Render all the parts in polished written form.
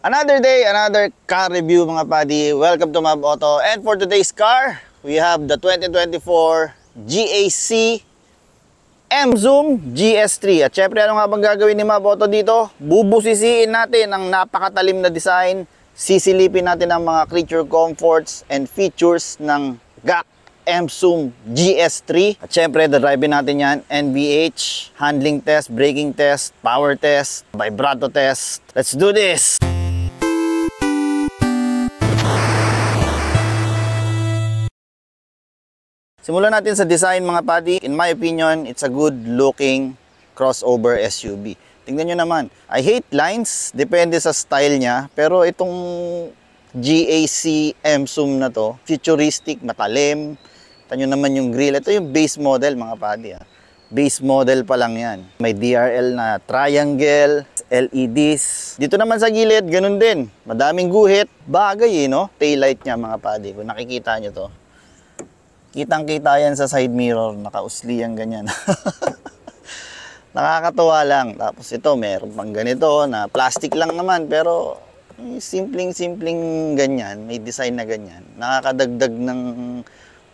Another day, another car review mga buddy. Welcome to Mab Auto. And for today's car, we have the 2024 GAC M-Zoom GS3. At syempre, ano nga bang gagawin ni Mab Auto dito? Bubusisiin natin ang napakatalim na design. Sisilipin natin ang mga creature comforts and features ng GAC M-Zoom GS3. At syempre, drive natin yan. NVH, handling test, braking test, power test, vibrato test. Let's do this! Simulan natin sa design mga buddy. In my opinion, it's a good looking crossover SUV. Tingnan nyo naman. I hate lines. Depende sa style niya. Pero itong GAC M-Zoom na to, futuristic, matalim. Tingnan nyo naman yung grille. Ito yung base model mga buddy. Base model pa lang yan. May DRL na triangle, LEDs. Dito naman sa gilid, ganun din. Madaming guhit. Bagay no? Taillight niya mga buddy. Kung nakikita nyo to. Kitang-kita yan sa side mirror, nakausli yan ganyan. Nakakatuwa lang. Tapos ito, meron pang ganito na plastic lang naman, pero simpleng-simpleng ganyan, may design na ganyan. Nakakadagdag ng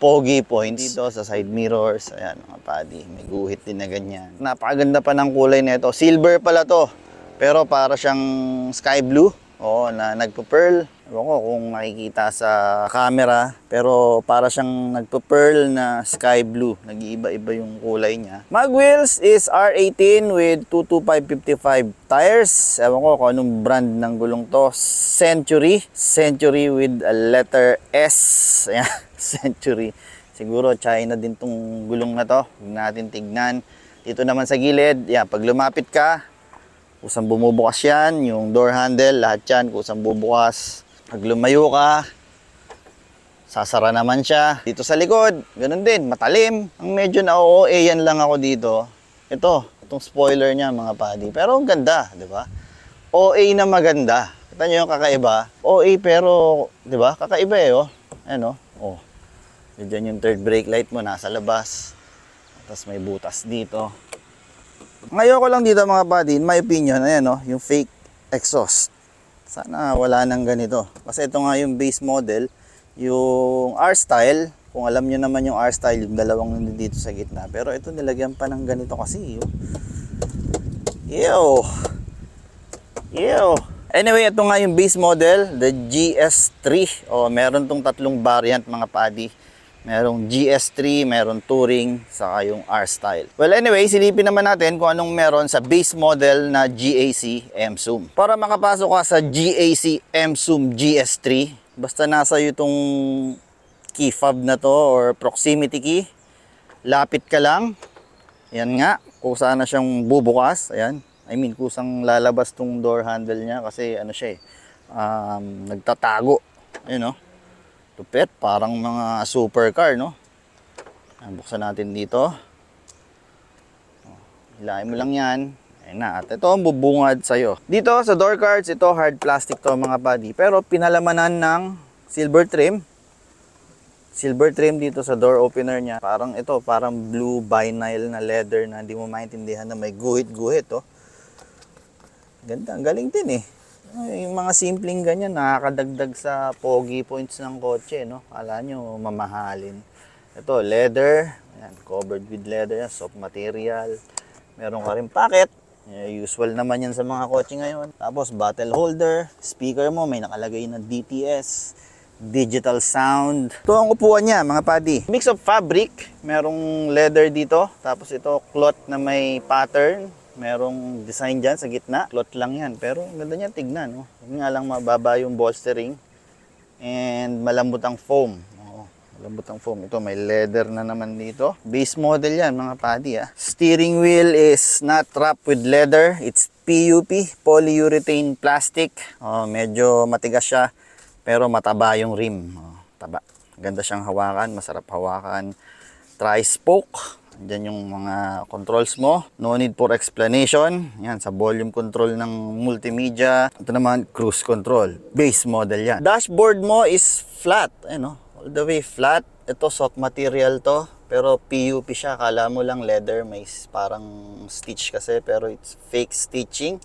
pogi points dito sa side mirrors. Ayan, mga buddy, may guhit din na ganyan. Napakaganda pa ng kulay nito. Silver pala to, pero para siyang sky blue. Oo, na nagpo-pearl. Ewan ko kung makikita sa camera, pero para siyang nagpo-pearl na sky blue. Nag-iiba-iba yung kulay niya. Mag wheels is R18 with 225/55 tires. Ewan ko kung anong brand ng gulong to. Century. Century with a letter S. Ayan, Century. Siguro China din tong gulong na to. Huwag natin tignan. Dito naman sa gilid, yan, pag lumapit ka, kusang bumubukas yan, yung door handle, lahat yan, kusang bubukas. Pag lumayo ka, sasara naman siya. Dito sa likod, ganun din, matalim. Ang medyo na-OA yan lang ako dito. Itong spoiler niya mga buddy. Pero ang ganda, di ba? OA na maganda. Kita nyo yung kakaiba? OA pero, di ba? Kakaiba oh. Ano? Oh. Diyan yung third brake light mo, nasa labas. Tapos may butas dito. Ngayon ko lang dito mga buddy, in my opinion, ayan yung fake exhaust. Sana wala nang ganito. Kasi ito nga yung base model, yung R-Style. Kung alam nyo naman yung R-Style, yung dalawang nandito sa gitna. Pero ito nilagyan pa ng ganito kasi. Ew. Anyway, ito nga yung base model, the GS3. Meron tong tatlong variant mga buddy. Merong GS3, meron Touring, saka yung R-Style. Well, anyway, silipin naman natin kung anong meron sa base model na GAC M-Zoom. Para makapasok ka sa GAC M-Zoom GS3, basta nasa iyo itong key fob na to or proximity key, lapit ka lang. Yan nga, kusa na siyang bubukas. Ayan. I mean, kusang lalabas tong door handle niya kasi ano siya nagtatago. Ayun Tupet, parang mga supercar, no? Buksan natin dito. Hilahin mo lang yan. Ayan na. At ito ang bubungad sa'yo. Dito sa door cards, ito hard plastic to mga buddy. Pero pinalamanan ng silver trim. Silver trim dito sa door opener niya. Parang ito, parang blue vinyl na leather na hindi mo maintindihan na may guhit-guhit, Ganda, ang galing din Yung mga simpleng ganyan, nakakadagdag sa pogi points ng kotse, Kala nyo mamahalin. Ito, leather. Ayan, covered with leather. Soft material. Meron ka rin pocket. Usual naman yan sa mga kotse ngayon. Tapos, bottle holder. Speaker mo, may nakalagay na DTS. Digital sound. Ito ang upuan niya, mga buddy. Mix of fabric. Merong leather dito. Tapos ito, cloth na may pattern. Merong design dyan sa gitna. Cloth lang yan. Pero ang ganda niya tignan. Hindi nga lang mababa yung bolstering. And malambot ang foam. Malambot ang foam. Ito may leather na naman dito. Base model yan mga buddy. Steering wheel is not wrapped with leather. It's PUP. Polyurethane plastic. Medyo matigas siya. Pero mataba yung rim. Taba. Ganda siyang hawakan. Masarap hawakan. Tri-spoke. Diyan yung mga controls mo. No need for explanation. Yan, sa volume control ng multimedia. Ito naman, cruise control. Base model yan. Dashboard mo is flat. All the way flat. Ito, soft material to. Pero PUP siya. Kala mo lang leather. May parang stitch kasi. Pero it's fake stitching.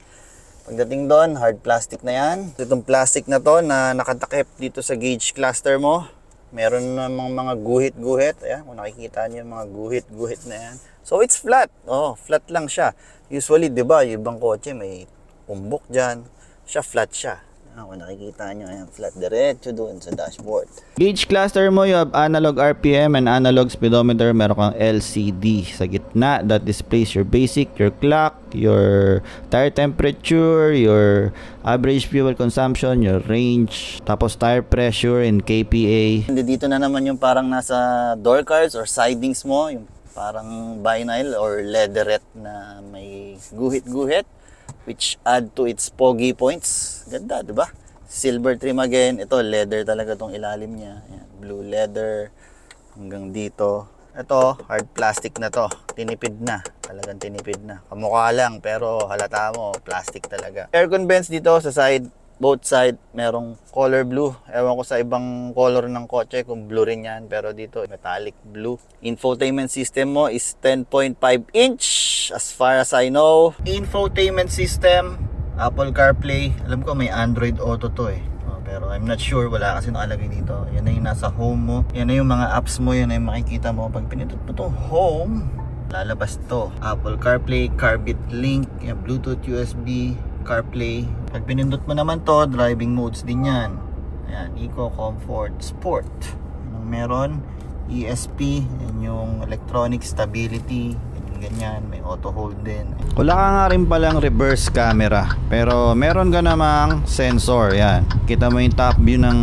Pagdating doon, hard plastic na yan. Itong plastic na to na nakatakip dito sa gauge cluster mo. Meron namang mga guhit-guhit. Ayan, kung nakikita niyo yung mga guhit-guhit na yan. So, it's flat. Oh, flat lang siya. Usually, di ba, yung ibang kotse may umbok dyan. Siya, flat siya. Kung nakikita nyo, ayan, flat diretso doon sa dashboard. Gauge cluster mo, you have analog RPM and analog speedometer. Meron kang LCD sa gitna that displays your basic, your clock, your tire temperature, your average fuel consumption, your range, tapos tire pressure and KPA. Dito na naman yung parang nasa door cards or sidings mo, yung parang vinyl or leatherette na may guhit-guhit, which add to its pogi points. Ganda, di ba? Silver trim again. Ito, leather talaga tong ilalim niya. Ayan, blue leather hanggang dito. Ito, hard plastic na to. Tinipid na. Talagang tinipid na. Kamukha lang, pero halata mo, plastic talaga. Aircon vents dito sa side, both side, merong color blue. Ewan ko sa ibang color ng kotse kung blue rin yan, pero dito metallic blue. Infotainment system mo is 10.5 inch as far as I know. Infotainment system, Apple CarPlay. Alam ko may Android Auto to eh. Pero I'm not sure, wala kasi nakalagay dito. Yan na yung nasa home mo. Yan na yung mga apps mo, yan na yung makikita mo. Pag pinindot mo to home, lalabas to. Apple CarPlay, CarBit Link, yan, Bluetooth, USB, CarPlay. Pag pinindot mo naman to, driving modes din yan. Ayan, Eco, Comfort, Sport. Anong meron? ESP, yan yung electronic stability, yung ganyan, may auto hold din. Wala ka nga rin palang reverse camera, pero meron ka namang sensor. Yan, kita mo yung top view ng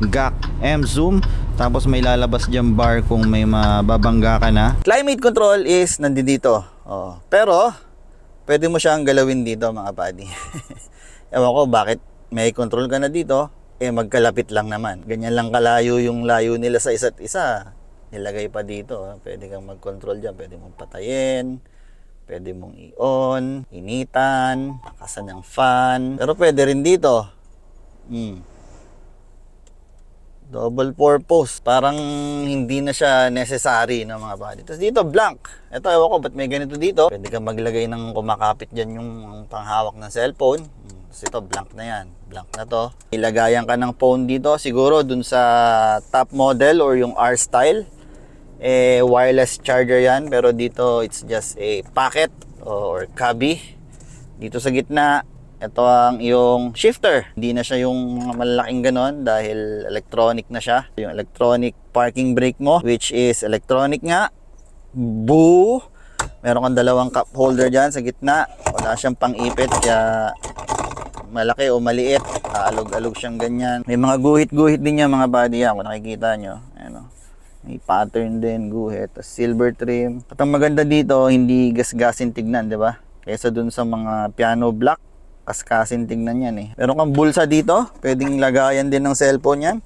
GAC M zoom, tapos may lalabas dyan bar kung may mababangga ka na. Climate control is nandito. Oh, pero pwede mo siyang galawin dito mga buddy. Ewan ko bakit may control ka na dito, eh magkalapit lang naman. Ganyan lang kalayo yung layo nila sa isa't isa. Nilagay pa dito. Pwede kang mag-control dyan. Pwede mong patayin. Pwede mong i-on, initan, takasan ng fan. Pero pwede rin dito. Double purpose. Parang hindi na siya necessary ng mga buddy. Tapos dito, blank. Ito, ewan ko, ba't may ganito dito? Pwede kang maglagay ng kumakapit dyan yung panghawak ng cellphone. Tapos ito, blank na yan. Blank na to. Ilagayan ka ng phone dito. Siguro dun sa top model or yung R-Style. Eh, wireless charger yan. Pero dito, it's just a packet or cubby. Dito sa gitna, ito ang iyong shifter. Hindi na siya yung malaking ganon dahil electronic na siya. Yung electronic parking brake mo, which is electronic nga. Boo! Meron kang dalawang cup holder dyan sa gitna. Wala siyang pang-ipit, kaya malaki o maliit, alog-alog siyang ganyan. May mga guhit-guhit din yan mga buddy yan. Kung nakikita nyo, ano, may pattern din, guhit. Silver trim. At ang maganda dito, hindi gas-gasin tignan, di ba? Kaysa dun sa mga piano black, kaskasin tignan yan eh. Meron kang bulsa dito, pwedeng lagayan din ng cellphone yan.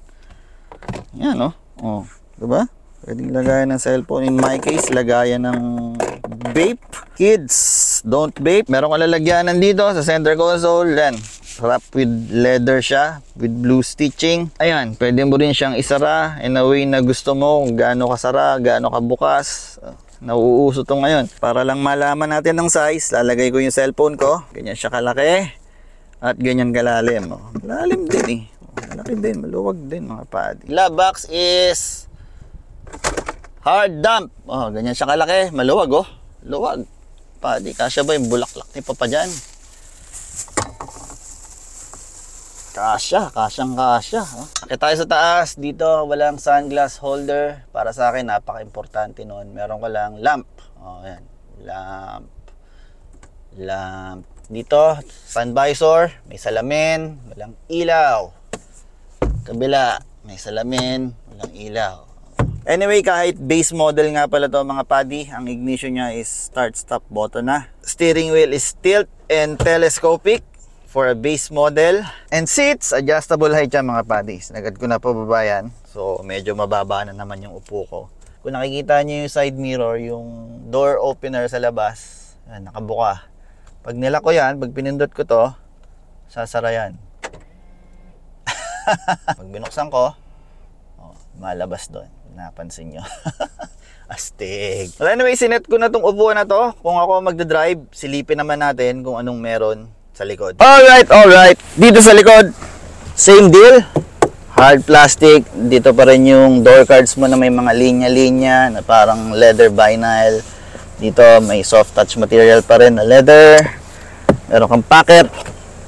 Yan oh. Oh, diba? Pwedeng lagayan ng cellphone. In my case, lagayan ng vape. Kids, don't vape. Meron kang lalagyanan dito sa center console. Yan, wrap with leather siya, with blue stitching. Ayan, pwede mo rin siyang isara in a way na gusto mo, kung gaano kasara, gaano kabukas. Nauuso to ngayon. Para lang malaman natin ng size, lalagay ko yung cellphone ko. Ganyan siya kalaki. At ganyan kalalim. Oh, malalim din eh. Malaki din, maluwag din mga buddy. Glove box is hard dump. Oh, ganyan siya kalaki. Maluwag oh. Luwag. Buddy, kasya ba yung bulaklak ni Papa dyan? Kasya, kasyang kasya. Oh. Akit tayo sa taas. Dito, walang sunglass holder. Para sa akin, napaka-importante noon. Meron ko lang lamp. Oh, yan. Lamp. Lamp. Dito, sun visor. May salamin. Walang ilaw. Kabila, may salamin. Walang ilaw. Anyway, kahit base model nga pala to mga buddy, ang ignition niya is start-stop button na. Steering wheel is tilt and telescopic for a base model. And seats, adjustable height yan mga buddies. Nagad ko na pababa yan. So, medyo mababa na naman yung upo ko. Kung nakikita nyo yung side mirror, yung door opener sa labas, yan, nakabuka. Pag nila ko yan, pag pinindot ko to, sasara yan. Pag binuksan ko, oh, malabas doon. Napansin nyo. Astig. Well, anyway, sinet ko na tong upuan na to. Kung ako magdadrive, silipin naman natin kung anong meron sa likod. Alright. Dito sa likod, same deal. Hard plastic. Dito pa rin yung door cards mo na may mga linya-linya na parang leather vinyl. Dito may soft touch material pa rin na leather. Meron kang pocket.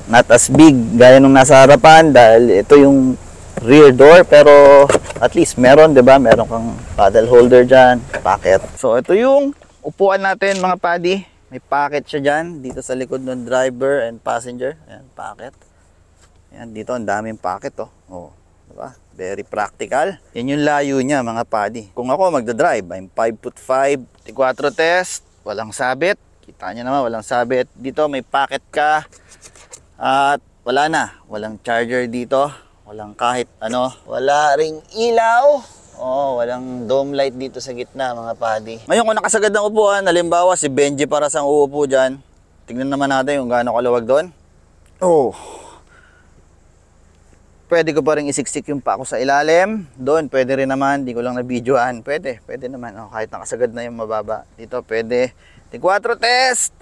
Not as big gaya nung nasa harapan dahil ito yung rear door, pero at least meron, 'di ba? Meron kang paddle holder diyan, pocket. So ito yung upuan natin, mga buddy. May pocket siya diyan dito sa likod ng driver and passenger. Ayan, pocket. Ayan, dito ang daming pocket, oh. Oh, 'di ba? Very practical. Yan yung layo niya, mga buddy. Kung ako magda-drive, I'm 5'5", 4 test, walang sabit. Kita niyo naman, walang sabit. Dito may pocket ka. At wala na, walang charger dito. Walang kahit ano, wala ring ilaw. Oh, walang dome light dito sa gitna, mga buddy. Ngayon kung nakasagad ng upuan, halimbawa si Benji para sa uupo dyan, tignan naman natin kung gaano kaluwag doon. Oh. Pwede ko pa rin isiksik yung pako sa ilalim. Doon, pwede rin naman, di ko lang na-videoan. Pwede naman. Oh, kahit nakasagad na yung mababa. Dito, pwede. T4 test.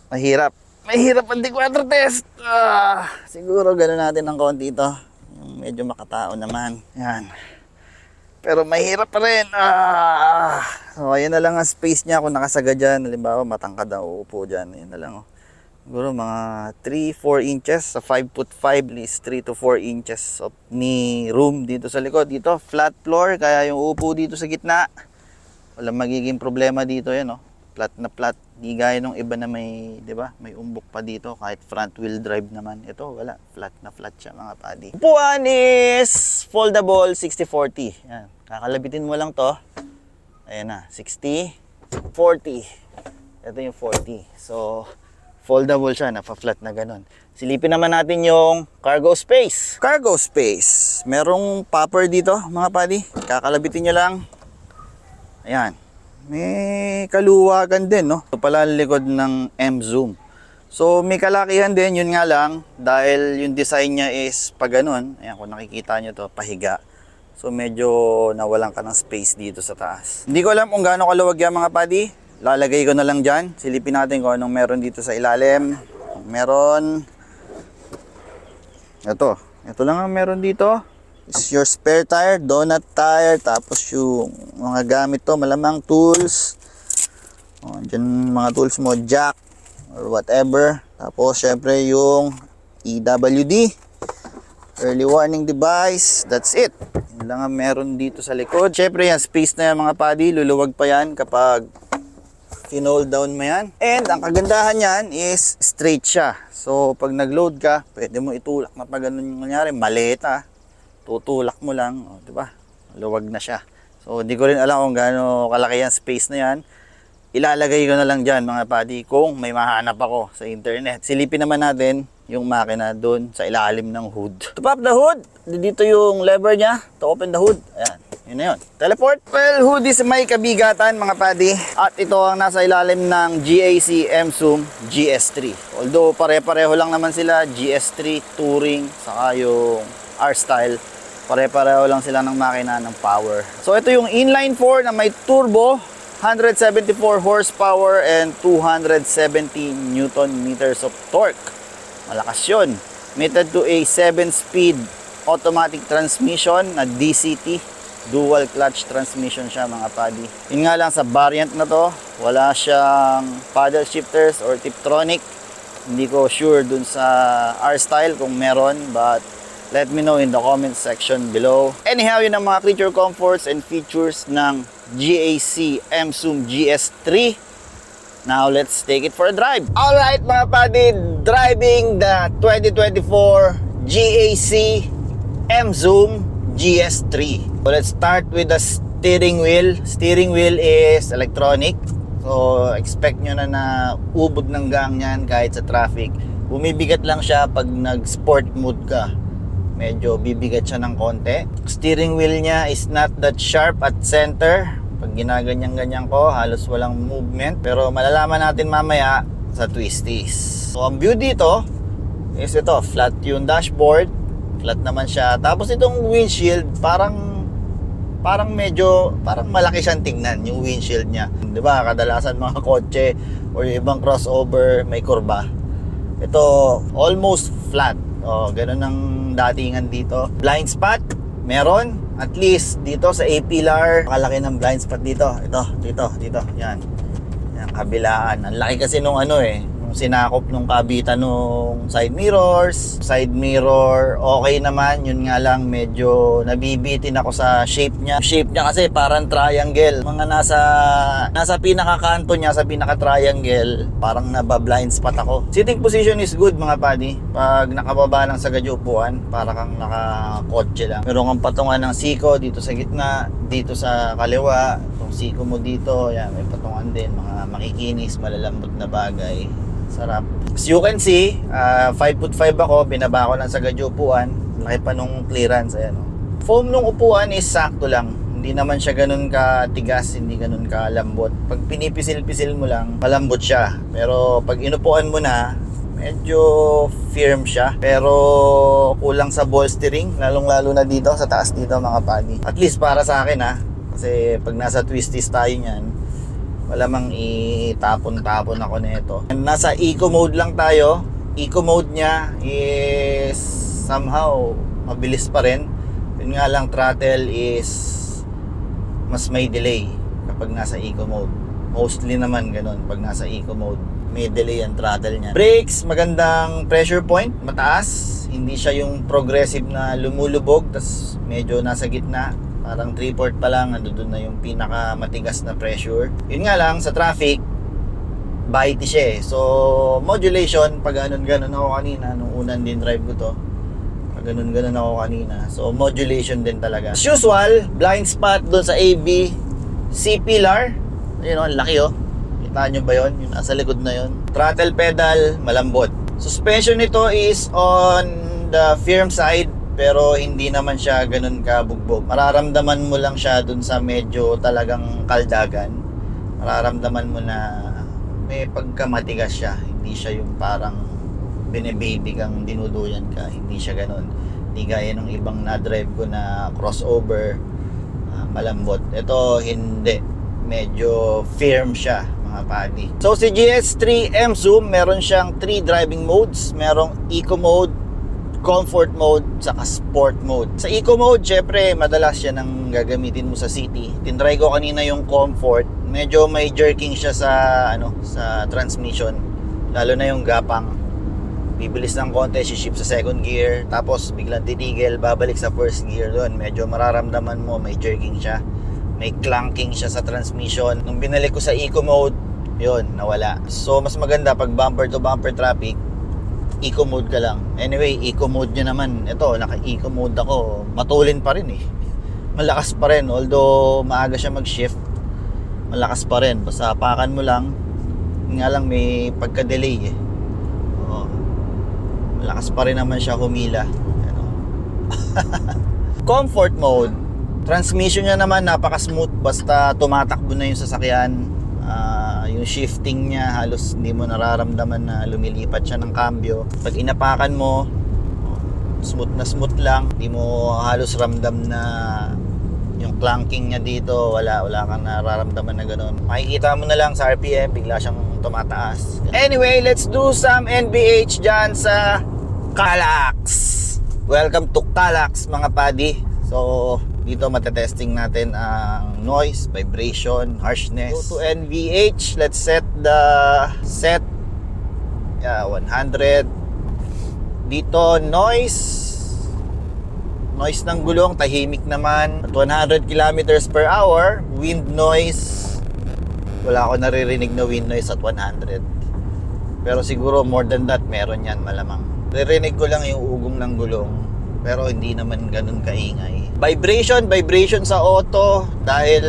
Mahirap ang T4 test. Siguro gano'n natin ng konti ito. Yung medyo makatao naman. Yan. Pero mahirap pa rin. So, ayan na lang ang space niya kung nakasagad dyan. Halimbawa, matangkad ang uupo dyan. Ayan na lang. Oh. Siguro mga 3-4 inches. Sa 5'5", at least 3 to 4 inches of ni room dito sa likod. Dito, flat floor. Kaya yung upo dito sa gitna, walang magiging problema dito. Yan, oh. Flat na flat. Di gaya nung iba na may, di ba? May umbok pa dito kahit front wheel drive naman. Ito wala, flat na flat siya, mga buddy. Upuan is foldable 60/40. Yan. Kakalabitin mo lang 'to. Ayan na, 60, 40. Ito yung 40. So, foldable siya, napa-flat na ganun. Silipin naman natin yung cargo space. Cargo space. Merong popper dito, mga buddy. Kakalabitin nyo lang. Ayan. May kaluwagan din, no? Ito pala likod ng M-Zoom. So, may kalakihan din, yun nga lang, dahil yung design niya is pag ganun, ayan, kung nakikita nyo to, pahiga. So, medyo nawalan ka ng space dito sa taas. Hindi ko alam kung gaano kaluwag yan, mga buddy. Lalagay ko na lang dyan. Silipin natin kung anong meron dito sa ilalim. Meron. Ito lang ang meron dito. Is your spare tire, donut tire, tapos yung mga gamit to, malamang tools. O, dyan mga tools mo, jack or whatever. Tapos syempre yung EWD, early warning device. That's it. Yun lang ang meron dito sa likod. Syempre yan, space na yan, mga buddy. Luluwag pa yan kapag finold down mo yan. And ang kagandahan yan is straight siya. So pag nag-load ka, pwede mo itulak na pag ganun yung nangyari, maleta. Tutulak mo lang, oh, 'di ba? Luwag na siya. So hindi ko rin alam kung gaano kalaki ang space na 'yan. Ilalagay ko na lang diyan, mga buddy, kung may mahanap ako sa internet. Silipin naman natin yung makina doon sa ilalim ng hood. To pop the hood, dito yung lever niya to open the hood. Ayan, yun na yun. Teleport. Well, hood is may kabigatan, mga buddy. At ito ang nasa ilalim ng GAC M-Zoom GS3. Although pare-pareho lang naman sila, GS3, Touring, saka yung R-Style. Pare-pareho lang sila ng makina ng power. So ito yung inline 4 na may turbo, 174 horsepower and 270 Newton meters of torque. Malakas yun. Mated to a 7-speed automatic transmission na DCT. Dual clutch transmission siya, mga buddy. Yun nga lang, sa variant na to, wala siyang paddle shifters or Tiptronic. Hindi ko sure dun sa R-Style kung meron, but let me know in the comment section below. Anyhow, yun ang mga creature comforts and features ng GAC M-Zoom GS3. Now, let's take it for a drive. Alright, mga buddy, driving the 2024 GAC M-Zoom GS3. So, let's start with the steering wheel. Steering wheel is electronic. So, expect nyo na ubod ng gang yan kahit sa traffic. Bumibigat lang siya pag nag-sport mode ka. Medyo bibigat siya ng konti. Steering wheel niya is not that sharp at center. Pag ginaganyan-ganyan ko, halos walang movement. Pero malalaman natin mamaya sa twisties. So ang view dito is ito, flat yung dashboard. Flat naman siya. Tapos itong windshield, parang malaki siyang tingnan yung windshield niya. 'Di ba? Kadalasan mga kotse or yung ibang crossover may kurba. Ito, almost flat. Ganun ang datingan dito. Blind spot, meron. At least dito sa A-pillar, kalaki ng blind spot dito. Dito. Yan. Yan, kabilaan. Ang laki kasi nung nung sinakop nung kabitan nung side mirrors. Side mirror, okay naman. Yun nga lang, medyo nabibitin ako sa shape niya. Shape niya kasi parang triangle. Mga nasa pinakakanto niya, sa pinaka-triangle, parang nabablind spot ako. Sitting position is good mga buddy. Pag nakababa lang sa upuan, para kang nakakotse lang. Meron kang patungan ng siko dito sa gitna, dito sa kaliwa. Itong siko mo dito, yan, may patungan din. Mga makikinis, malalambot na bagay. Sarap. As you can see, 5'5" ako, binaba ko lang sa upuan. Laki pa nung clearance, ayan. Foam nung upuan is sakto lang. Hindi naman siya ganun katigas, hindi ganun kalambot. Pag pinipisil-pisil mo lang, malambot siya. Pero pag inupuan mo na, medyo firm siya. Pero kulang sa bolstering, lalong-lalo na dito, sa taas dito mga buddy. At least para sa akin kasi pag nasa twisties tayo niyan, malamang itapon-tapon ako nito. Nasa eco mode lang tayo. Eco mode niya is somehow mabilis pa rin. Yun nga lang, throttle is mas may delay kapag nasa eco mode. Mostly naman ganun pag nasa eco mode. May delay ang throttle niya. Brakes, magandang pressure point, mataas. Hindi siya yung progressive na lumulubog, tas medyo nasa gitna. Parang 3/4 pa lang, doon na yung pinaka matigas na pressure. Yun nga lang, sa traffic, bitey siya eh. So, modulation, pag ganun ako kanina, nung unang din drive ko to, pag ganun ako kanina. So, modulation din talaga. As usual, blind spot doon sa AB, C-pillar. Ayun ang laki Kita nyo ba yun? Yung nasa likod na yun. Throttle pedal, malambot. Suspension nito is on the firm side, pero hindi naman siya ganun kabugbog. Mararamdaman mo lang siya dun sa medyo talagang kaldagan. Mararamdaman mo na may pagkamatigas siya. Hindi siya yung parang bine-baby kang dinuduyan ka. Hindi siya ganun. Hindi gaya ng ibang na-drive ko na crossover, malambot. Ito hindi. Medyo firm siya mga buddy. So si GS3 M Zoom, meron siyang 3 driving modes. Merong Eco mode, Comfort mode, saka Sport mode. Sa Eco mode, syempre, madalas yan ang gagamitin mo sa city. Tinry ko kanina yung Comfort. Medyo may jerking siya sa transmission. Lalo na yung gapang. Bibilis ng konti, shift sa second gear, tapos biglang titigil, babalik sa first gear doon. Medyo mararamdaman mo, may jerking siya. May clunking siya sa transmission. Nung binalik ko sa Eco mode, yun, nawala. So, mas maganda pag bumper to bumper traffic, Eco mode ka lang. Anyway, Eco mode nyo naman. Ito, naka-Eco mode ako. Matulin pa rin Malakas pa rin. Although maaga siya mag-shift, malakas pa rin. Basta hapakan mo lang. Nga lang may pagka-delay Malakas pa rin naman siya humila. Comfort mode. Transmission niya naman napaka-smooth. Basta tumatakbo na yung sasakyan. Yung shifting niya halos hindi mo nararamdaman na lumilipat siya ng cambio. Pag inapakan mo, smooth lang. Hindi mo halos ramdam na yung clunking niya dito. Wala kang nararamdaman na ganun. Makikita mo na lang sa RPM, bigla siyang tumataas. Anyway, let's do some NVH dyan sa Calax. Welcome to Calax mga buddy. So, dito matetesting natin ang noise, vibration, harshness. Go to NVH. Let's set the 100. Dito noise ng gulong tahimik naman at 100 kilometers per hour. Wind noise, wala ako naririnig na wind noise at 100. Pero siguro more than that meron yan malamang. Ririnig ko lang yung ugong ng gulong, pero hindi naman ganun kaingay. Vibration sa auto dahil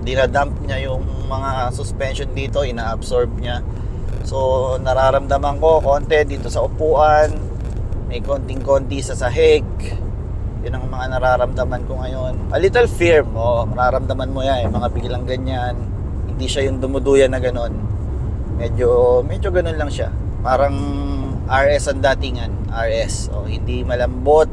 dinadump niya yung mga suspension dito, ina-absorb niya. So nararamdaman ko konti dito sa upuan, may konting-konti sa sahig. Yun ang mga nararamdaman ko ngayon. A little firm, mararamdaman mo yan, mga biglang ganyan. Hindi siya yung dumuduyan na ganon. Medyo ganon lang siya. Parang RS ang datingan, RS. Hindi malambot,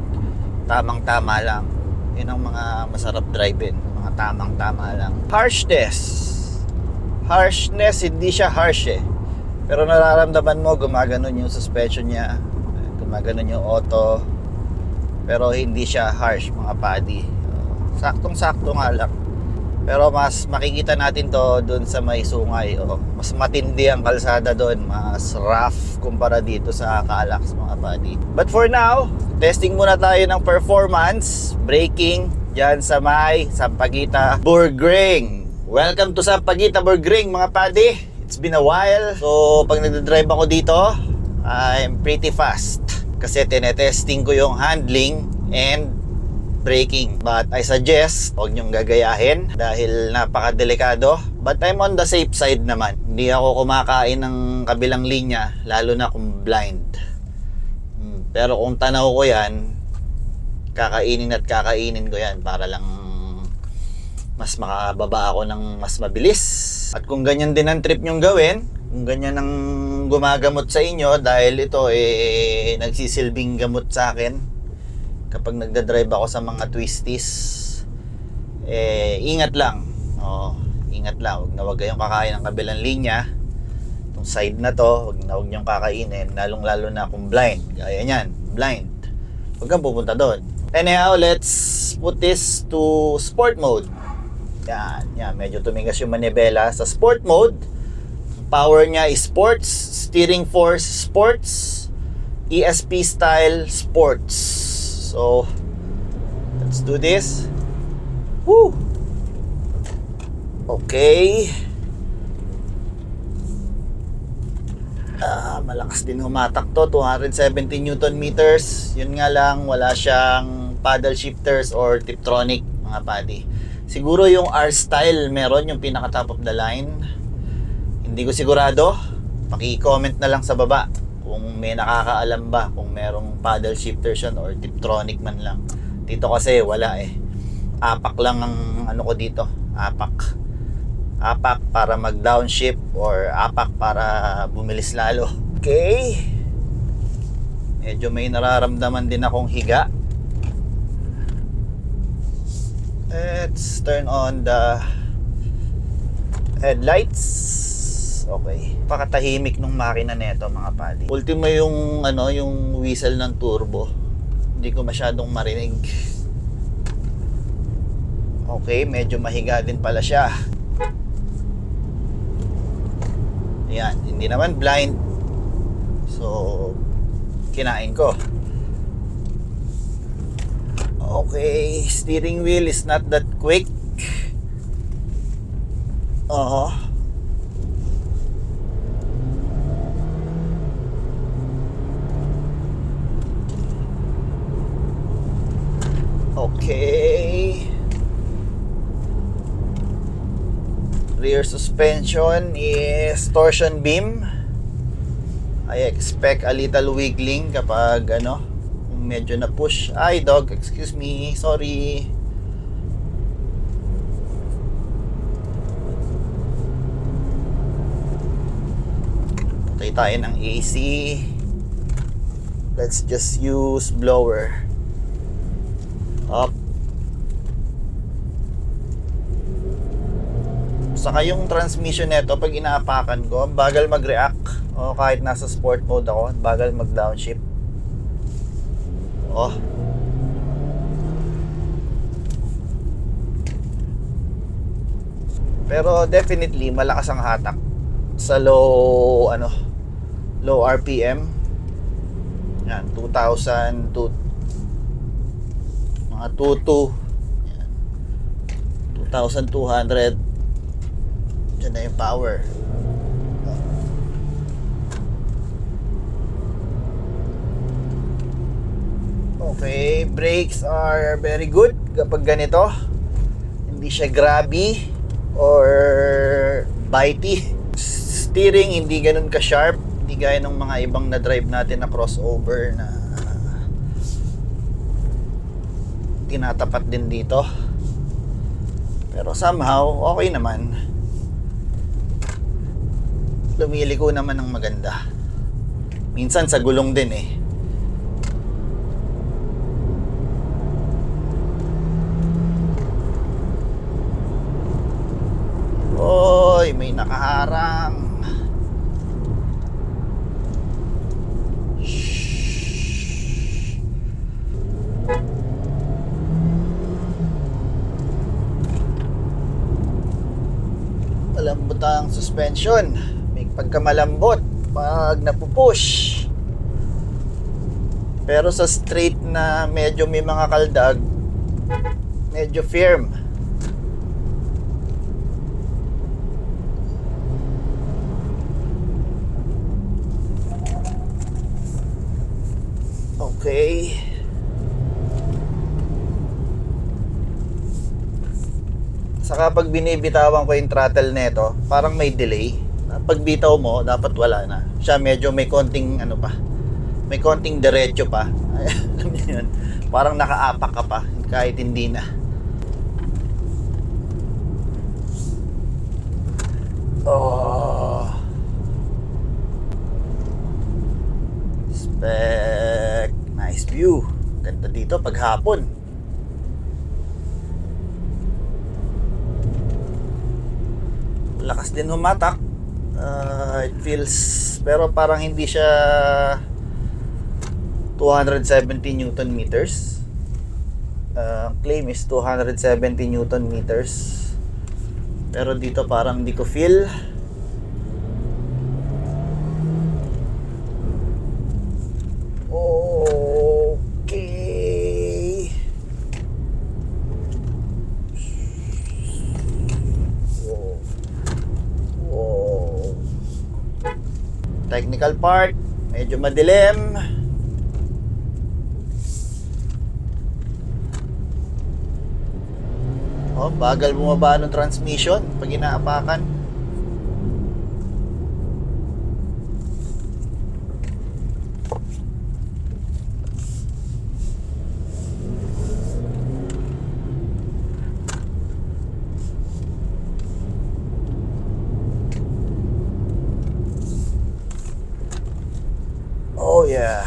tamang-tama lang. Yun ang mga masarap drive-in, mga tamang-tama lang. Harshness, hindi siya harsh Pero nararamdaman mo gumaganon yung suspension niya, gumaganon yung auto, pero hindi siya harsh mga buddy. Saktong-sakto nga lang. Pero mas makikita natin to doon sa may sungay. Mas matindi ang kalsada doon, mas rough kumpara dito sa Kaalax mga buddy. But for now, testing muna tayo ng performance, braking dyan sa may Sampaguita, Burgring. Welcome to Sampaguita, Burgring mga buddy. It's been a while. So pag nagdadrive ako dito, I'm pretty fast kasi tinetesting ko yung handling and braking. But I suggest huwag nyong gagayahin dahil napakadelikado. But I'm on the safe side naman. Hindi ako kumakain ng kabilang linya, lalo na kung blind. Pero kung tanaw ko yan, kakainin ko yan para lang mas makababa ako ng mas mabilis. At kung ganyan din ang trip nyong gawin, kung ganyan ang gumagamot sa inyo, dahil ito nagsisilbing gamot sa akin kapag nagdadrive ako sa mga twisties, ingat lang. Ingat lang, huwag kayong kakain ng kabilang linya. Itong side na to, huwag nyong kakainin, lalong-lalo na kung blind. Gaya nyan, blind, huwag kang pupunta doon. Anyhow, let's put this to sport mode. Yan, medyo tumingas yung manibela. Sa sport mode, power niya is sports, steering force sports, ESP style sports. So, let's do this. Woo! Okay. Malakas din humatak to, 270 Newton meters. Yun nga lang, wala siyang paddle shifters or Tiptronic mga buddy. Siguro yung R-Style meron, yung pinaka top of the line. Hindi ko sigurado. Paki-comment na lang sa baba kung may nakakaalam ba kung merong paddle shifter yun or Tiptronic man lang. Dito kasi wala Apak lang ang ano ko dito. Apak para mag downshift or apak para bumilis lalo. Okay. Medyo may nararamdaman din akong higa. Let's turn on the headlights. Okay. Pakatahimik nung makina nito mga pali. Ultimo yung yung whistle ng turbo. Hindi ko masyadong marinig. Okay, medyo mahiga din pala siya. Ayan, hindi naman blind. So, kinain ko. Okay, steering wheel is not that quick. Okay. Rear suspension is torsion beam. I expect a little wiggling kapag medyo na push. Ay dog, excuse me, sorry. Patay tayo ng AC. Let's just use blower. Up. Saka yung transmission nito, pag inaapakan ko, bagal mag-react. Kahit nasa sport mode ako, bagal mag-downshift. Pero definitely malakas ang hatak sa low RPM. Yan, 2,000 to mga 22. Yan. 2,200. Diyan na yung power. Okay, brakes are very good kapag ganito. Hindi siya grabby or bitey. Steering hindi ganun ka-sharp, hindi gaya ng mga ibang na drive natin na crossover na tinatapat din dito. Pero somehow okay naman. Lumiliko naman ng maganda. Minsan sa gulong din Oy, may nakaharang. ang suspension. May pagkamalambot pag napupush. Pero sa straight na medyo may mga kaldag, medyo firm. Okay. Saka pag binibitawan ko yung throttle nito, parang may delay. Pag bitaw mo, dapat wala na. Siya medyo may konting ano pa. May konting diretso pa. Alam niyo yun. Parang nakaapak ka pa kahit hindi na. Oh. Spec. Nice view. Ganda dito pag hapon. Lakas din humatak. It feels, pero parang hindi siya 270 Newton meters. Claim is 270 Newton meters. Pero dito parang hindi ko feel. Okay. Technical part, medyo madilim. Oh, bagal bumaba ng transmission pag inaapakan. Oh yeah.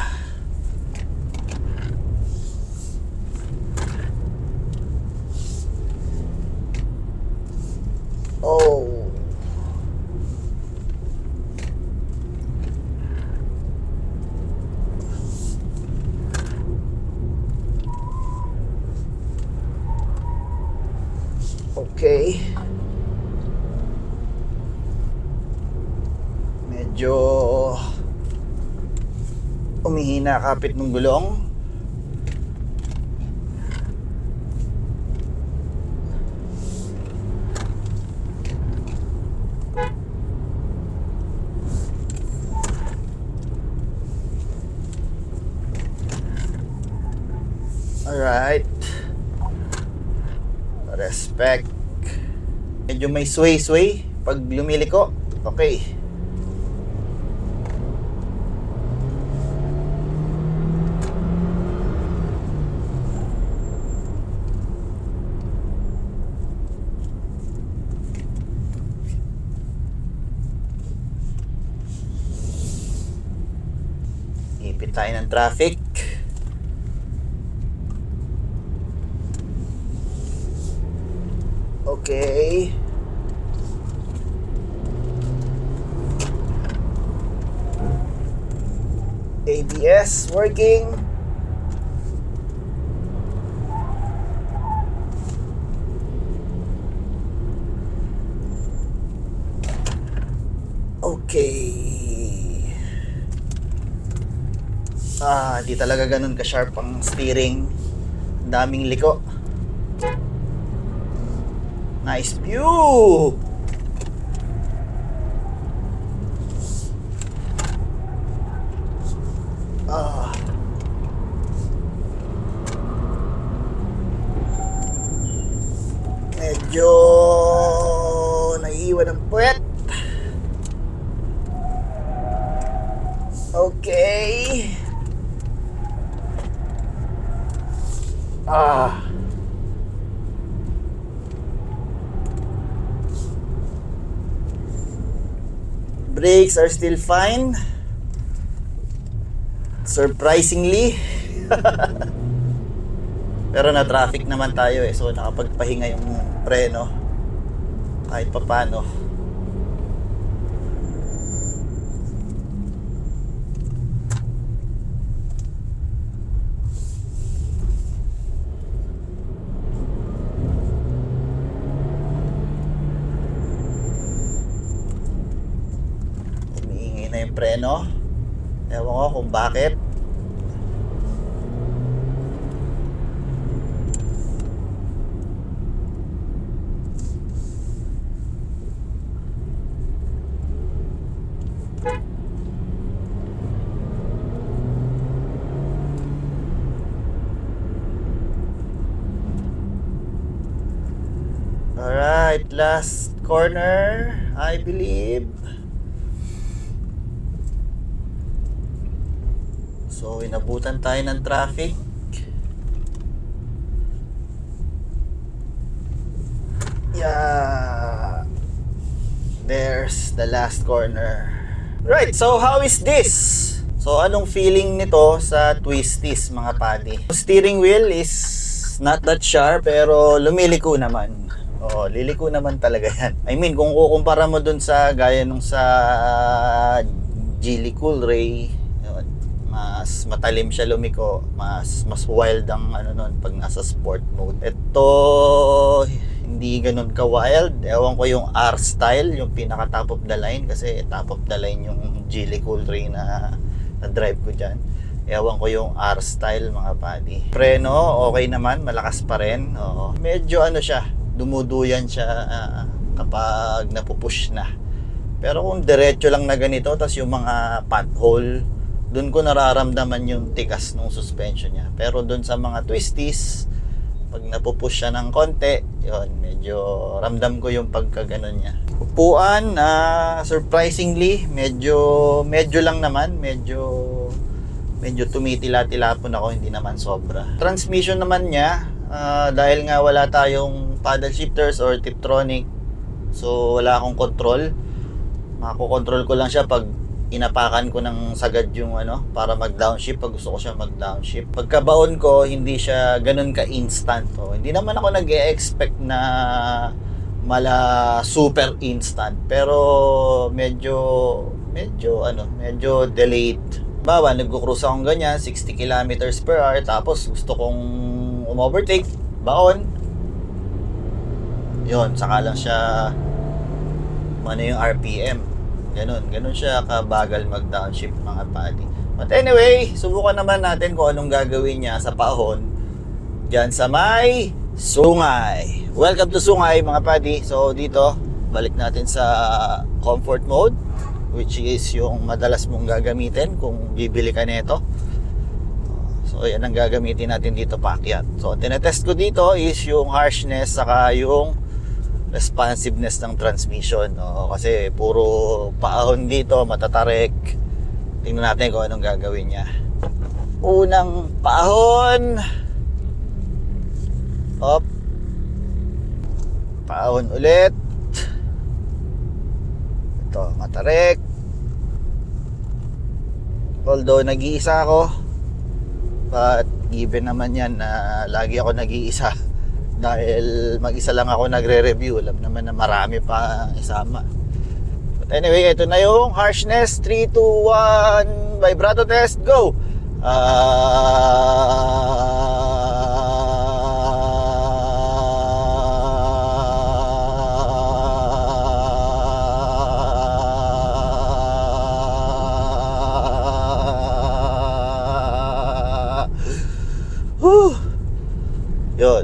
Oh. Okay. Medyo umihina kapit ng gulong. Alright. Respect. Medyo may sway pag lumiliko. Okay. Ipit tayo ng traffic. Okay. ABS working. Okay. Di talaga ganun ka-sharp ang steering. Daming liko. Nice view. Medyo naiiwan ng puwet. Okay. Brakes are still fine. Surprisingly. Pero na-traffic naman tayo eh. So nakapagpahinga yung preno. Kahit papano. preno. Ewan ko kung bakit. Alright, last corner, I believe. So, inabutan tayo ng traffic. Yeah. There's the last corner. Right, so how is this? So, anong feeling nito sa twisties, mga padi? Steering wheel is not that sharp, pero lumiliko naman. Oo, liliko naman talaga yan. I mean, kung kukumpara mo dun sa gaya nung sa Geely Coolray, yun, mas matalim siya lumiko, mas wild ang ano nun pag nasa sport mode. Ito, hindi ganun ka wild. Ewan ko yung R-Style, yung pinaka top of the line, kasi top of the line yung Geely Coolray na drive ko dyan. Ewan ko yung R-Style, mga padi. Preno, okay naman, malakas pa rin. Oo. Medyo ano siya, dumuduyan siya kapag napupush na. Pero kung diretso lang na ganito, tas yung mga pothole, dun ko nararamdaman yung tikas ng suspension niya. Pero dun sa mga twisties, pag napupush siya ng konti, yun, medyo ramdam ko yung pagkaganon niya. Upuan, surprisingly, medyo lang naman, medyo tumitila-tila po ako, hindi naman sobra. Transmission naman niya, dahil nga wala tayong paddle shifters or Tiptronic, so wala akong control. Makokontrol ko lang siya pag inapakan ko ng sagad yung ano, para mag-downshift pag gusto ko siya mag-downshift. Pagkabaon ko, hindi siya ganun ka-instant. Hindi naman ako nag-e-expect na super instant, pero medyo delayed. Bawa, nag-cruise akong ganyan, 60 kilometers per hour, tapos gusto kong overtake, baon. Yun, saka lang siya ano yung RPM. Ganun siya kabagal mag-downshift, mga padi. But anyway, subukan naman natin kung anong gagawin niya sa paahon dyan sa may Sungay. Welcome to Sungay, mga padi. So dito, balik natin sa comfort mode, which is yung madalas mong gagamitin kung bibili ka nito. So yan ang gagamitin natin dito, paakyat. So tinetest ko dito is yung harshness saka yung responsiveness ng transmission. Kasi puro paahon dito, matatarek. Tingnan natin kung anong gagawin niya. Unang paahon. Up. Paahon ulit. Ito, matarek. Although nag-iisa ako, but given naman yan na lagi ako nag-iisa dahil mag-isa lang ako nagre-review. Alam naman na marami pa isama. But anyway, ito na yung harshness. 3, 2, 1 vibrato test, go!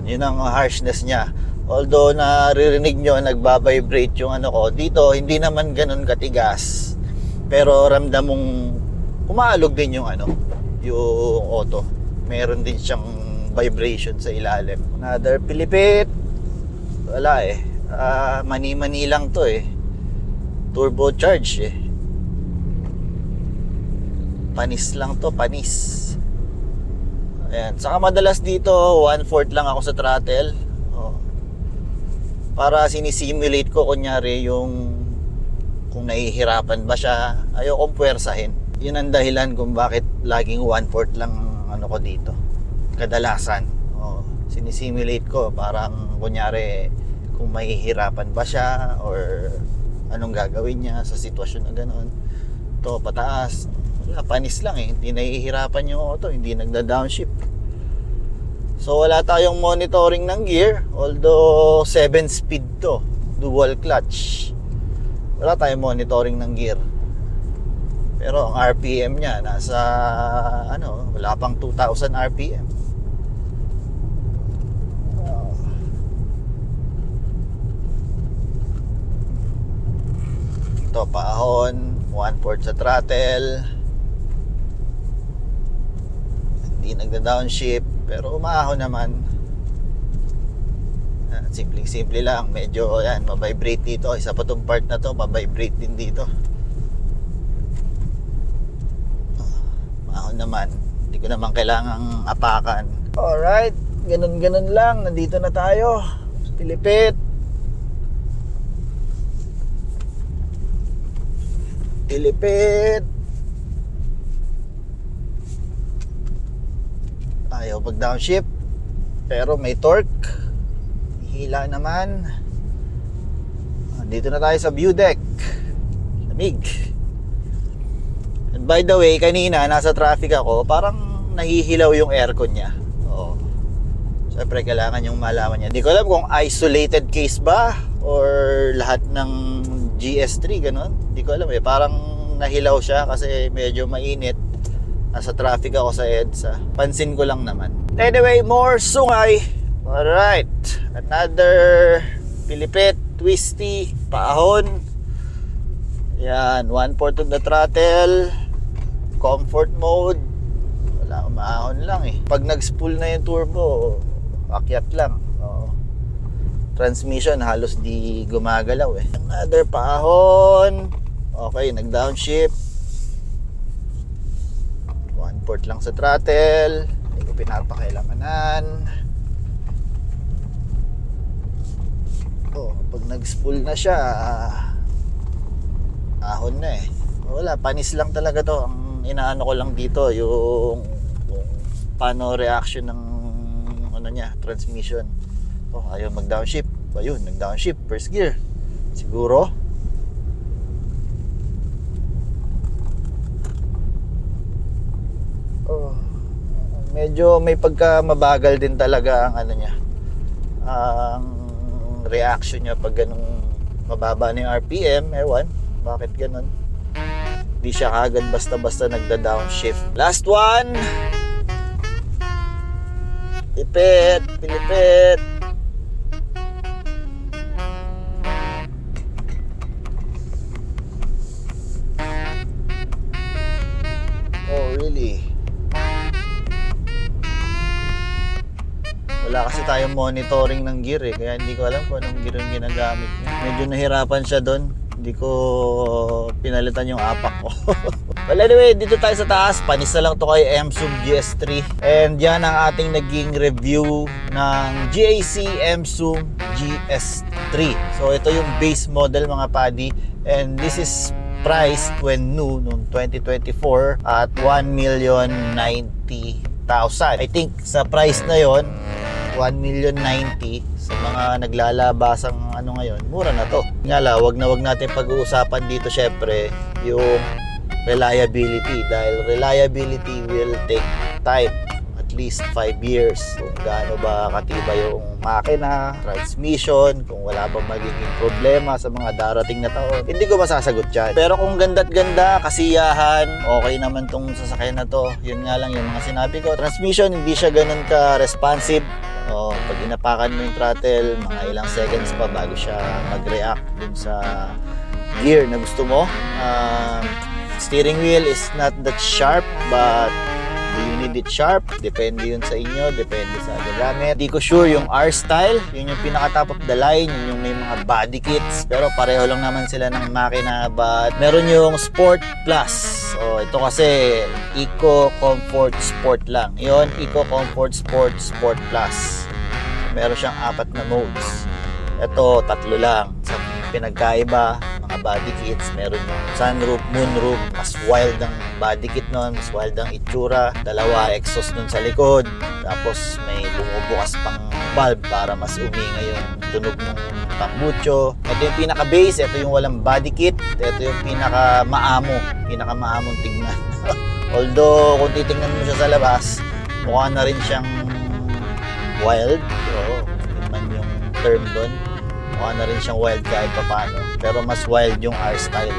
Yun ang harshness niya. Although naririnig nyo, nagbabibrate yung ano ko. Dito, hindi naman ganun katigas. Pero ramdam mong umaalog din yung ano, yung auto. Meron din siyang vibration sa ilalim. Another pilipit. Wala eh. Mani-mani lang to eh. Turbocharge eh. Panis lang to, panis. Ayan. Saka madalas dito 1/4 lang ako sa throttle. Para sinisimulate ko kunyari yung kung nahihirapan ba siya, ayokong puwersahin. Yun ang dahilan kung bakit laging 1/4 lang ano ko dito. Kadalasan. Sinisimulate ko parang kunyari kung mahihirapan ba siya or anong gagawin niya sa sitwasyon na gano'n. Ito pataas. Wala, panis lang eh. Hindi nahihirapan yung auto, hindi nagda-downshift. So wala tayong monitoring ng gear, although 7 speed to, dual clutch. Wala tayong monitoring ng gear. Pero ang RPM niya nasa ano, wala pang 2,000 RPM. Ito paahon, 1/4 sa throttle. Hindi nagda-downshift pero umaahon naman. Simpleng-simple lang. Medyo yan, mabibrate dito. Isa pa tong part na to, mabibrate din dito. Maahon naman. Hindi ko naman kailangang apakan. Alright, ganun-ganun lang. Nandito na tayo. Pilipit. Pilipit. Ayaw pag downshift. Pero may torque. Hila naman. Dito na tayo sa view deck. Lamig. And by the way, kanina nasa traffic ako, parang nahihilaw yung aircon niya. Oo. Siyempre kailangan yung malaman niya. Hindi ko alam kung isolated case ba or lahat ng GS3 ganun. Hindi ko alam eh. Parang nahilaw siya kasi medyo mainit. Nasa traffic ako sa EDSA. Pansin ko lang naman. Anyway, more sungay. Alright, another pilipit, twisty, paahon. Yan, 1/4 of the throttle. Comfort mode. Wala, umaahon lang eh. Pag nag-spool na yung turbo, akyat lang. Transmission halos di gumagalaw eh. Another paahon. Okay, nag-downshift. 1/4 lang sa throttle. Hindi ko pinapakailanganan. Pag nag-spool na siya, ahon na eh. Wala, panis lang talaga to. Ang inaano ko lang dito, yung paano reaction ng ano niya, transmission. Ayaw mag-downshift. Ayun, nag-downshift, first gear. Siguro. Medyo may pagka mabagal din talaga ang ano niya. Ang reaction niya pag ganung mababa na yung RPM, ewan, bakit ganun? Hindi siya kagad basta-basta nagda-downshift. Last one! Pilipit, pilipit. Oh, really? Wala kasi tayong monitoring ng gear eh, kaya hindi ko alam kung anong gear yung ginagamit niya. Medyo nahirapan siya doon. Hindi ko pinalitan yung apak ko. Well anyway, dito tayo sa taas. Panis na lang to kay Emsum GS3. And yan ang ating naging review ng GAC Emsum GS3. So ito yung base model mga padi. And this is priced when new noong 2024 at 1,090,000. I think sa price na yon 1,090,000 sa mga naglalabasang ano ngayon, mura na to. Nga la, wag natin pag-uusapan dito syempre yung reliability dahil reliability will take time, at least 5 years. Kung gaano ba katibay yung makina, transmission, kung wala bang magiging problema sa mga darating na taon, hindi ko masasagot yan. Pero kung ganda't ganda, kasiyahan, okay naman tong sasakyan na to. Yun nga lang yung mga sinabi ko. Transmission, hindi siya ganun ka-responsive. Pag inapakan mo yung throttle, mga ilang seconds pa bago siya mag-react dun sa gear na gusto mo. Steering wheel is not that sharp, but do you need it sharp? Depende yun sa inyo, depende sa gamit. Di ko sure yung R-Style, yun yung pinaka-top of the line, yun yung may mga body kits, pero pareho lang naman sila ng makina. But meron yung Sport Plus. So ito kasi Eco, Comfort, Sport lang. Yun, Eco, Comfort, Sport, Sport Plus. So, meron siyang 4 na modes. Ito, 3 lang. Sa pinagkaiba, mga body kits, meron yung sunroof, moonroof, mas wild ang body kit nun, mas wild ang itsura, 2 exhaust nun sa likod, tapos may bumubukas pang valve para mas uminga yung tunog ng tambucho. Ito yung pinaka-base, ito yung walang body kit, ito yung pinaka-maamong tignan. Although, kung titingnan mo siya sa labas, mukha na rin siyang wild, yun man yung term doon. Mukha na rin siyang wild kahit paano. Pero mas wild yung R-Style.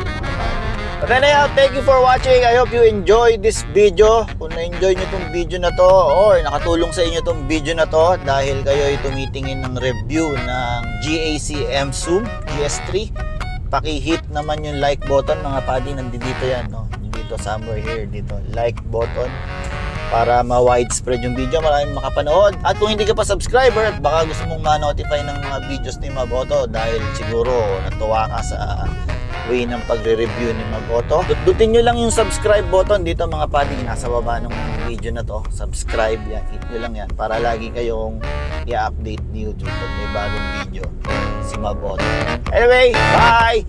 But anyhow, thank you for watching. I hope you enjoyed this video. Kung na-enjoy nyo itong video na to or nakatulong sa inyo itong video na to dahil kayo ay tumitingin ng review ng GAC M-Zoom GS3, paki-hit naman yung like button mga padi. Nandito yan, no? Dito somewhere here, dito like button para ma-widespread yung video, maraming makapanood. At kung hindi ka pa subscriber at baka gusto mong ma-notify ng mga videos ni Maboto dahil siguro natuwa ka sa way ng pagre-review ni Maboto, dutin nyo lang yung subscribe button dito mga padi, nasa baba ng video na to. Subscribe yan, hit nyo lang yan para lagi kayong i-update ni YouTube pag may bagong video si Maboto. Anyway, bye!